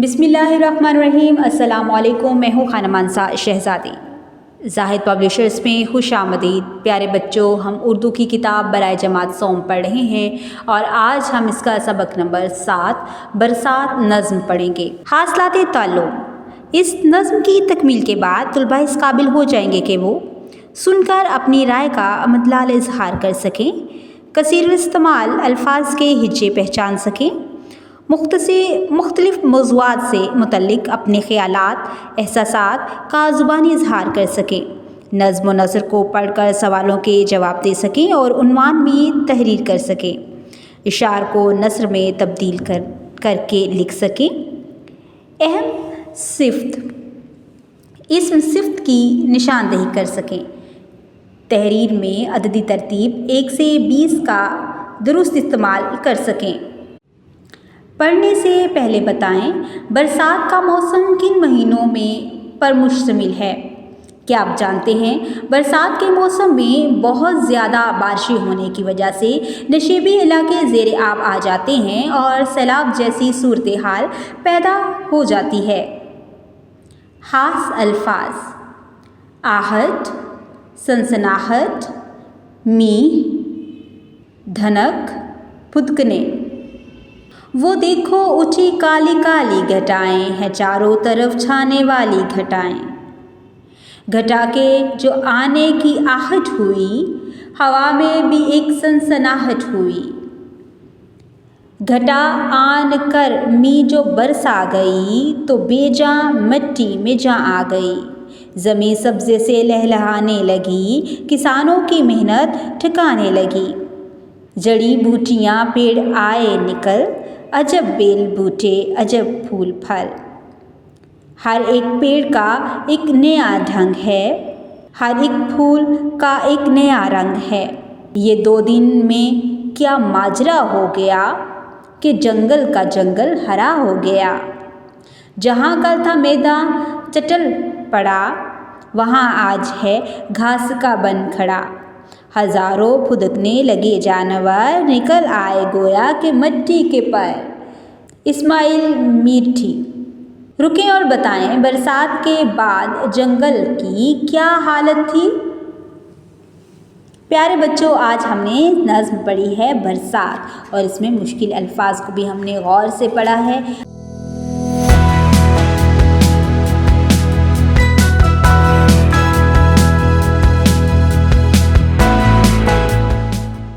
बिस्मिल्लाहिर्रहमानिर्रहीम। अस्सलाम वालेकुम। मैं हूँ खानम मानसा शहज़ादी। ज़ाहिद पब्लिशर्स में खुश आमदीद। प्यारे बच्चों, हम उर्दू की किताब बराए जमात सौम पढ़ रहे हैं और आज हम इसका सबक नंबर 7 बरसात नज़्म पढ़ेंगे। हासलाते ताल्लुम। इस नज़्म की तकमील के बाद तुलबा इस काबिल हो जाएंगे कि वो सुनकर अपनी राय का मतलाल इजहार कर सकें, कसीर इस्तेमाल अल्फाज के हिज्जे पहचान सकें, मुख्तलिफ मौज़ूआत से मुतल्लिक अपने ख़यालात, एहसासात का ज़ुबानी इजहार कर सकें, नज़्म व नज़र को पढ़कर सवालों के जवाब दे सकें और उन्वान में तहरीर कर सकें, इशार को नस्र में तब्दील करके लिख सकें। अहम सिफ्त, इसम सिफ्त की निशानदेही कर सकें। तहरीर में अददी तरतीब 1 से 20 का दुरुस्त इस्तेमाल कर सकें। पढ़ने से पहले बताएं, बरसात का मौसम किन महीनों में पर मुश्तमिल है? क्या आप जानते हैं बरसात के मौसम में बहुत ज़्यादा बारिशें होने की वजह से नशेबी इलाके ज़ेरे आब आ जाते हैं और सैलाब जैसी सूरत हाल पैदा हो जाती है। खास अल्फाज: आहट, सनसनाहट, मीह, धनक, फुदकने। वो देखो ऊँची काली काली घटाएं हैं, चारों तरफ छाने वाली घटाएं। घटा के जो आने की आहट हुई, हवा में भी एक सनसनाहट हुई। घटा आन कर मी जो बरसा गई, तो बेजां मिट्टी में जां आ गई। ज़मीं सब्ज़े से लहलहाने लगी, किसानों की मेहनत ठिकाने लगी। जड़ी बूटियाँ पेड़ आए निकल, अजब बेल बूटे अजब फूल फल। हर एक पेड़ का एक नया ढंग है, हर एक फूल का एक नया रंग है। ये 2 दिन में क्या माजरा हो गया कि जंगल का जंगल हरा हो गया। जहाँ कल था मैदान चटल पड़ा, वहाँ आज है घास का बन खड़ा। हज़ारों फुदकने लगे जानवर, निकल आए गोया के मिट्टी के पर। इस्माइल मीठी। रुकें और बताएं, बरसात के बाद जंगल की क्या हालत थी? प्यारे बच्चों, आज हमने नज़्म पढ़ी है बरसात और इसमें मुश्किल अल्फाज को भी हमने गौर से पढ़ा है।